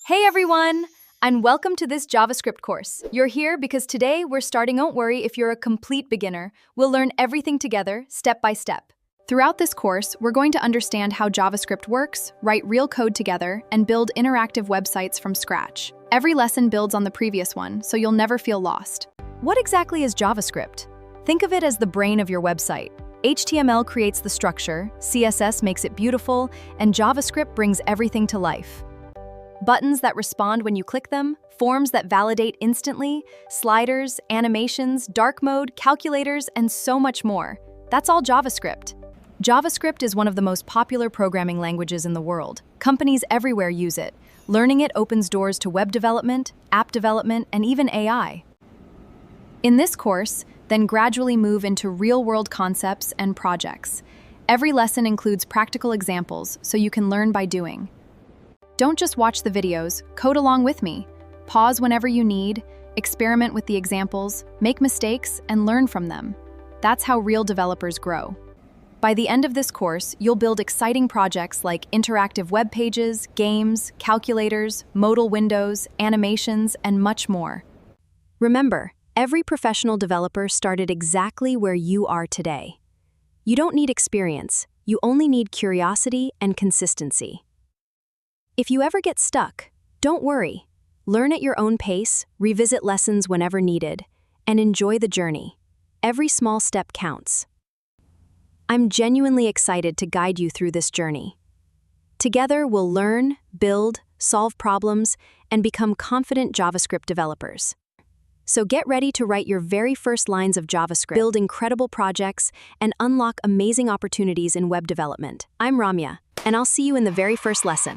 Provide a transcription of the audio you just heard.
Hey everyone, and welcome to this JavaScript course. You're here because today we're starting. Don't worry if you're a complete beginner. We'll learn everything together, step by step. Throughout this course, we're going to understand how JavaScript works, write real code together, and build interactive websites from scratch. Every lesson builds on the previous one, so you'll never feel lost. What exactly is JavaScript? Think of it as the brain of your website. HTML creates the structure, CSS makes it beautiful, and JavaScript brings everything to life. Buttons that respond when you click them, forms that validate instantly, sliders, animations, dark mode, calculators, and so much more. That's all JavaScript. JavaScript is one of the most popular programming languages in the world. Companies everywhere use it. Learning it opens doors to web development, app development, and even AI. In this course, then gradually move into real-world concepts and projects. Every lesson includes practical examples, so you can learn by doing. Don't just watch the videos, code along with me. Pause whenever you need, experiment with the examples, make mistakes, and learn from them. That's how real developers grow. By the end of this course, you'll build exciting projects like interactive web pages, games, calculators, modal windows, animations, and much more. Remember, every professional developer started exactly where you are today. You don't need experience, you only need curiosity and consistency. If you ever get stuck, don't worry. Learn at your own pace, revisit lessons whenever needed, and enjoy the journey. Every small step counts. I'm genuinely excited to guide you through this journey. Together, we'll learn, build, solve problems, and become confident JavaScript developers. So get ready to write your very first lines of JavaScript, build incredible projects, and unlock amazing opportunities in web development. I'm Ramya, and I'll see you in the very first lesson.